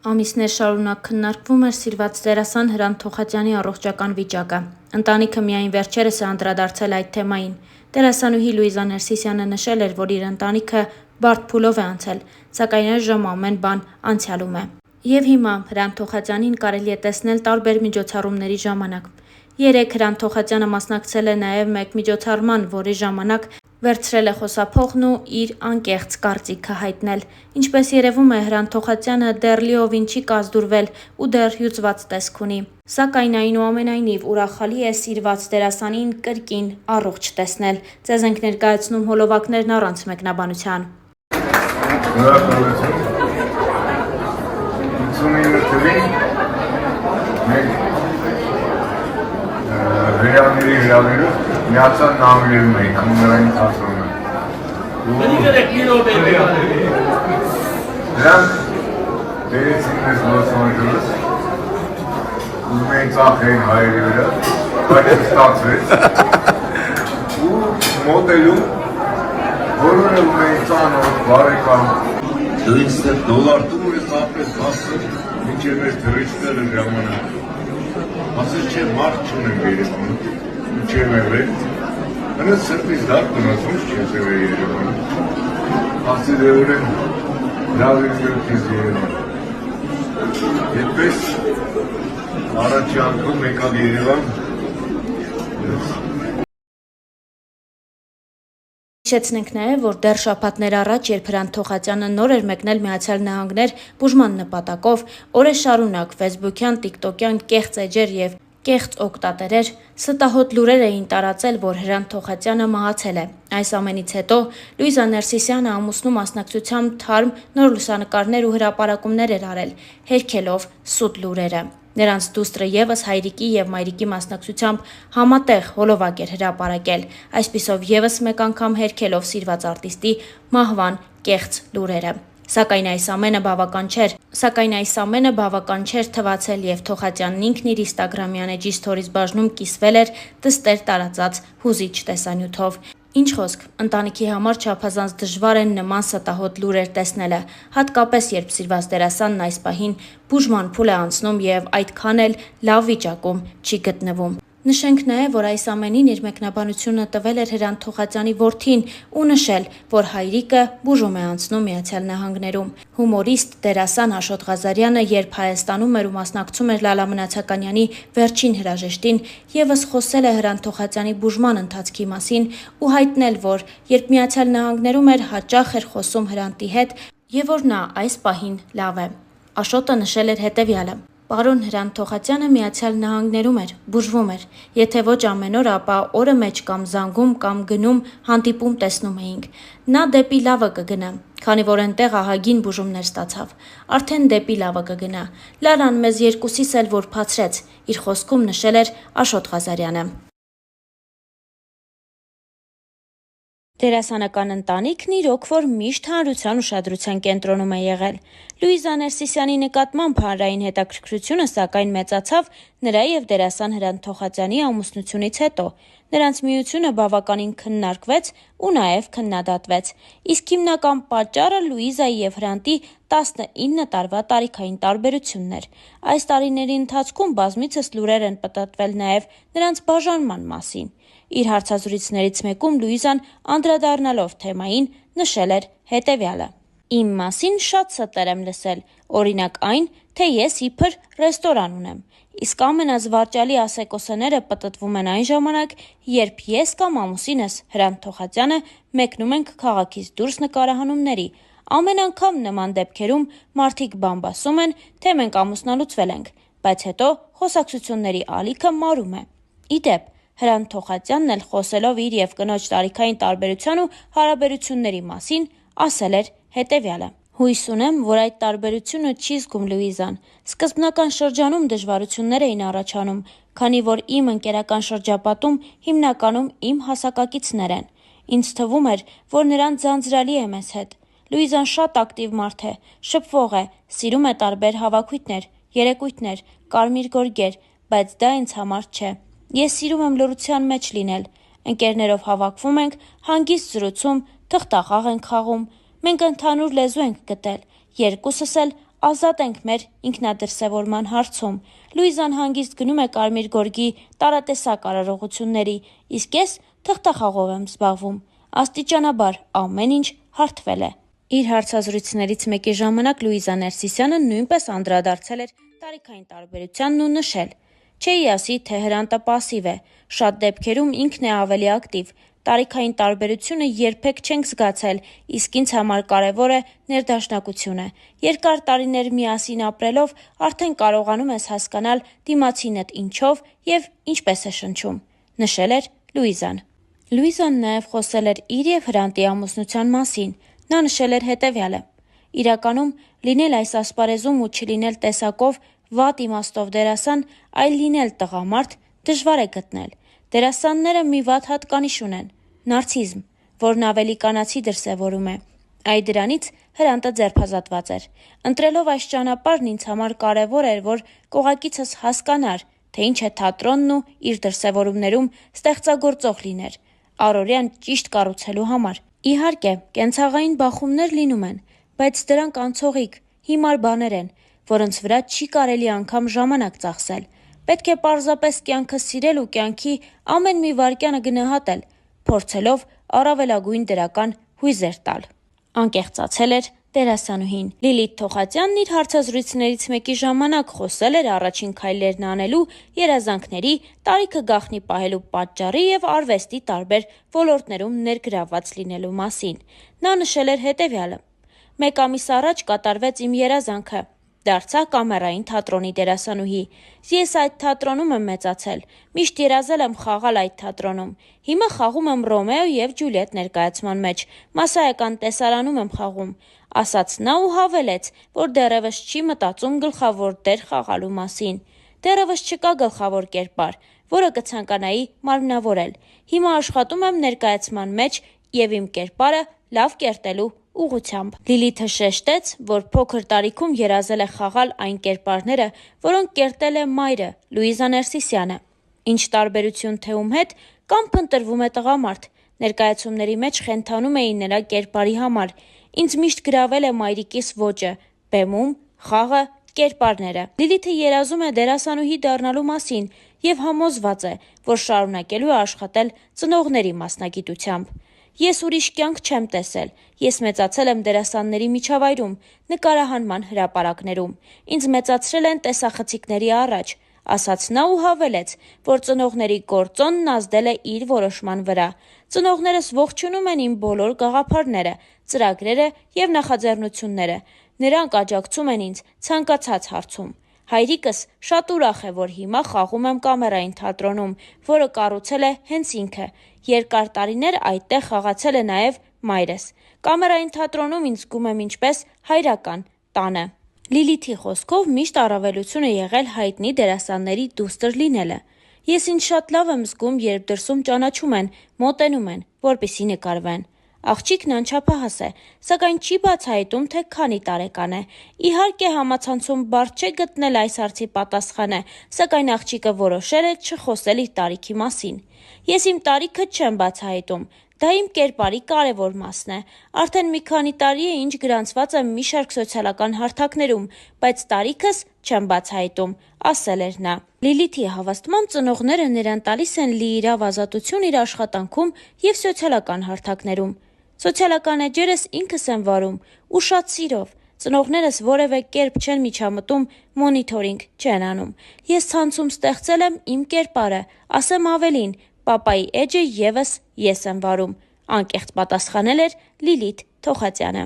Ամիսներ շարունակ քննարկվում էր սիրված դերասան Հրանտ Թոխատյանի առողջական վիճակը։ Ընտանիքը միայն վերջերս է անդրադարձել այդ թեմային։ Դերասանուհի Լուիզա Ներսիսյանը նշել էր, որ իր ընտանիքը բարդ փուլով է անցել, սակայն այժմ ամեն բան անցյալում է։ Եվ հիմա Հրանտ Թոխատյանին կարելի է տեսնել տարբեր միջոցառումների ժամանակ։ Երեկ Հրանտ Թոխատյանը մասնակցել է նաև մեկ միջոցառման, որի ժամանակ վերցրել է խոսափողն ու իր անկեղծ կարծիքը հայտնել։ Ինչպես երևում է, Հրանտ Թոխատյանը դեռ լիովին չի կազդուրվել ու դեռ հյուծված տեսք ունի։ Սակայն այնուամենայնիվ ուրախալի է սիրված դերասանին կրկին առողջ տեսնել։ Ձեզ ենք ներկայացնում հոլովակներն առանց մեկնաբանության։ Վերանների հրավերով միացան նահանգներում էինք, խմբերային թատրոնը։ Դրանք բերեցին մեզ Լոս Անջելես, ուզում էին ծախեին հայերի վրա, բայց ստացվեց։ Ու մոտելում, որոնը ուզում էին ծանոթ, բարեկամ։ Դու ինձ դոլար տում ես ապրես հասը, մինչև մեր թրիչները ժամանակ։ Ասես չէ մարդ չունեմ երևանում, չեմ եղել, հնաց սրտից դար կնասում չես եղել երևանում, ասի դեորեն լավիրգել կեզ երևան։ Հետպես առաջի անգամ եկալ երևան, Հիշեցնենք նաև, որ դեռ շաբաթներ առաջ, երբ Հրանտ Թոխատյանը նոր էր մեկնել Միացյալ Նահանգներ բուժման նպատակով, օրեր շարունակ ֆեյսբուքյան, տիկտոկյան կեղծ էջեր եւ կեղծ օգտատերեր ստահոդ լուրեր էին տարածել, որ Հրանտ Թոխատյանը մահացել է։ Այս ամենից հետո Լուիզա Ներսիսյանը ամուսնու մասնակցությամբ թարմ նոր լուսանկարներ ու հրապարակումներ էր արել, հերքելով սուտ լուրերը։ Նրանց դուստրը ևս հայրիկի եւ մայրիկի մասնակցությամբ համատեղ հոլովակ էր հրապարակել, այսպիսով ևս մեկ անգամ հերքելով սիրված արտիստի մահվան կեղծ լուրերը։ Սակայն այս ամենը բավական չէր թվացել եւ Թոխատյանն ինքն իր Instagram-յան էջի ստորիս բաժնում կիսվել էր դստեր տարածած հուզիչ տեսանյութով։ Ինչ խոսք, ընտանիքի համար չափազանց դժվար են նման ստահոդ լուրեր տեսնելը, հատկապես երբ սիրված դերասանն այս պահին բուժման փուլ է անցնում եւ այդքան էլ լավ վիճակում չի գտնվում։ Նշենք նաև, որ այս ամենին իր մեկնաբանությունը տվել էր Հրանտ Թոխատյանի որդին ու նշել, որ հայրիկը բուժում է անցնում Միացյալ Նահանգներում։ Հումորիստ դերասան Աշոտ Ղազարյանը, երբ Հայաստանում էր ու մասնակցում էր Լալա Մնացականյանի վերջին հրաժեշտին, ևս խոսել է Հրանտ Թոխատյանի բուժման ընթացքի մասին ու հայտնել, որ երբ Միացյալ Նահանգներում էր, հաճախ էր խոսում Հրանտի հետ եւ որ նա այս պահին լավ է։ Աշոտը նշել էր հետեւյալը. Պարոն Հրանտ Թոխատյանը Միացյալ Նահանգներում էր, բուժվում էր, եթե ոչ ամեն օր, ապա օրը մեջ կամ զանգում կամ գնում հանդիպում տեսնում էինք։ Նա դեպի լավը կգնա, քանի որ այնտեղ ահագին բուժումներ ստացավ, արդեն դեպի լավը կգնա։ Լալան մեզ երկուսիս էլ որ փացրեց, իր խոսքում նշել էր Աշոտ Ղազարյանը։ Դերասանական ընտանիքն իրոք որ միշտ հանրության ուշադրության կենտրոնում է եղել։ Լուիզա Ներսիսյանի նկատմամբ հանրային հետաքրքրությունը սակայն մեծացավ նրա եւ դերասան Հրանտ Թոխատյանի ամուսնությունից հետո։ Նրանց միությունը բավականին քննարկվեց ու նաեւ քննադատվեց։ Իսկ հիմնական պատճառը Լուիզայի եւ Հրանտի 19 տարվա տարիքային տարբերությունն էր։ Այս տարիների ընթացքում բազմիցս լուրեր են պտտվել նաեւ նրանց բաժանման մասին։ Իր հարցազրույցներից մեկում Լուիզան անդրադառնալով թեմային նշել էր հետևյալը. Իմ մասին շատ ստեր եմ լսել, օրինակ այն, թե ես իբր ռեստորան ունեմ, իսկ ամենազվարճալի ասեկոսեները պտտվում են այն ժամանակ, երբ ես կամ ամուսինս Հրանտ Թոխատյանը մեկնում ենք քաղաքից դուրս նկարահանումների, ամեն անգամ նման դեպքերում մարդիկ բամբասում են, թե մենք ամուսնալուծվել ենք, բայց հետո խոսակցությունների ալիքը մարում է։ Իդեպ, Հրանտ Թոխատյանն էլ խոսելով իր եւ կնոջ տարիքային տարբերության ու հարաբերությունների մասին ասել էր հետևյալը. Հույս ունեմ, որ այդ տարբերությունը չի զգում Լուիզան։ Սկզբնական շրջանում դժվարություններ էին առաջանում, քանի որ իմ ընկերական շրջապատում հիմնականում իմ հասակակիցներ են։ Ինձ թվում էր, որ նրան ձանձրալի է մեզ հետ։ Լուիզան շատ ակտիվ մարդ է, շփվող է, սիրում է տարբեր հավաքույթներ, երեկույթներ, կարմիր գորգեր, բայց դա ինձ համար չէ։ Ես սիրում եմ լռության մեջ լինել։ Ընկերներով հավաքվում ենք, հանգիստ զրուցում, թղթախաղ ենք խաղում։ Մենք ընդհանուր լեզու ենք գտել, երկուսս էլ ազատ ենք մեր ինքնադրսևորման հարցում։ Լուիզան հանգիստ գնում է Կարմիր գորգի տարատեսակ արարողությունների, իսկ ես թղթախաղով եմ զբաղվում։ Աստիճանաբար ամեն ինչ հարթվել է։ Իր հարցազրույցներից մեկի ժամանակ Լուիզա Ներսիսյանը նույնպես անդրադարձել էր տարիքային տարբերությանն ու նշել. «Չէի ասի, թե Հրանտը պասիվ է, շատ դեպքերում ինքն է ավելի ակտիվ, տարիքային տարբերությունը երբեք չենք զգացել, իսկ ինձ համար կարևոր է ներդաշնակությունը, երկար տարիներ միասին ապրելով արդեն կարողանում ես հասկանալ դիմացինդ ինչով և ինչպես է շնչում», նշել էր Լուիզան։ Լուիզան նաև խոսել էր իր և Հրանտի ամուսնության մասին, նա նշել էր հետևյալը. «Իրականում լինել այս ասպարեզում ու չլինել տեսակով վատ իմաստով դերասան, այլ լինել տղամարդ դժվար է գտնել։ Դերասանները մի վատ հատկանիշ ունեն՝ նարցիզմ, որն ավելի կանացի դրսևորում է։ Այ դրանից Հրանտը ձերբազատված էր։ Ընտրելով այս ճանապարհն ինձ համար կարևոր էր, որ կողակիցս հասկանար, թե ինչ է թատրոնն ու իր դրսևորումներում ստեղծագործող լիներ, առօրյան ճիշտ կառուցելու համար։ Իհարկե, կենցաղային բախումներ լինում են, բայց դրանք անցողիկ, հիմար բաներ են, որոնց վրա չի կարելի անգամ ժամանակ ծախսել։ Պետք է պարզապես կյանքը սիրել ու կյանքի ամեն մի վայրկյանը գնահատել, փորձելով առավելագույն դրական հույզեր տալ», անկեղծացել էր դերասանուհին։ Լիլիթ Թոխածյանն իր հարցազրույցներից մեկի ժամանակ խոսել էր առաջին քայլերն անելու, երազանքների, տարիքը գաղտնի պահելու պատճառի և արվեստի տարբեր ոլորտներում ներգրավված լինելու մասին։ Նա նշել էր հետևյալը. «Մեկ ամիս առաջ կատարվեց իմ երազանքը, դարձա կամերային թատրոնի դերասանուհի։ Ես այդ թատրոնում եմ մեծացել, միշտ երազել եմ խաղալ այդ թատրոնում։ Հիմա խաղում եմ Ռոմեո և Ջուլիետ ներկայացման մեջ, Մասսայական տեսարանում եմ խաղում», ասաց նա ու հավելեց, որ դեռևս չի մտածում գլխավոր դեր խաղալու մասին։ «Դեռևս չկա գլխավոր կերպար, որը կցանկանայի մարմնավորել։ Հիմա աշխատում եմ ներկայացման մեջ և իմ կերպարը լավ կերտելու ուղղությամբ»։ Լիլիթը շեշտեց, որ փոքր տարիքում երազել է խաղալ այն կերպարները, որոնք կերտել է մայրը՝ Լուիզա Ներսիսյանը։ «Ինչ տարբերություն թե ում հետ, կամ փնտրվում է տղամարդ։ Ներկայացումների մեջ խենթանում էի նրա կերպարի համար։ Ինձ միշտ գրավել է մայրիկիս ոճը, բեմում, խաղը, կերպարները»։ Լիլիթը երազում է դերասանուհի դառնալու մասին և համոզված է, որ շարունակելու է աշխատել ծնողների մասնագիտությամբ։ «Ես ուրիշ կյանք չեմ տեսել, ես մեծացել եմ դերասանների միջավայրում, նկարահանման հրապարակներում։ Ինձ մեծացրել են տեսախցիկների առաջ», ասաց նա ու հավելեց, որ ծնողների գործոնն ազդել է իր որոշման վրա։ «Ծնողներս ողջունում են իմ բոլոր գաղափարները, ծրագրերը և նախաձեռնությունները։ Նրանք աջակցում են ինձ ցանկացած հարցում։ Հայրիկս շատ ուրախ է, որ հիմա խաղում եմ Կամերային թատրոնում, որը կառուցել է հենց ինքը։ Երկար տարիներ այդտեղ խաղացել է նաև մայրս։ Կամերային թատրոնում ինձ զգում եմ ինչպես հայրական տանը»։ Լիլիթի խոսքով միշտ առավելություն է եղել հայտնի դերասանների դուստր լինելը։ «Ես ինձ շատ լավ եմ զգում, երբ դրսում ճանաչում են, մոտենում են, որպեսզի նկարվեն»։ Աղջիկն անչափահաս է, սակայն չի բացահայտում, թե քանի տարեկան է։ Իհարկե, համացանցում բարդ չէ գտնել այս հարցի պատասխանը, սակայն աղջիկը որոշել է չխոսել իր տարիքի մասին։ «Ես իմ տարիքը չեմ բացահայտում, դա իմ կերպարի կարևոր մասն է։ Արդեն մի քանի տարի է, ինչ գրանցված եմ մի շարք սոցիալական հարթակներում, բայց տարիքս չեմ բացահայտում», ասել էր նա։ Լիլիթի հավաստմամբ ծնողները նրան տալիս են լիիրավ ազատություն իր աշխատանքում և սոցիալական հարթակներում։ «Սոցիալական էջերս ինքս եմ վարում ու շատ սիրով։ Ծնողներս որևէ կերպ չեն միջամտում, մոնիթորինգ չեն անում։ Ես ցանցում ստեղծել եմ իմ կերպարը, ասեմ ավելին, պապայի էջը ևս ես եմ վարում», անկեղծ պատասխանել էր Լիլիթ Թոխածյանը։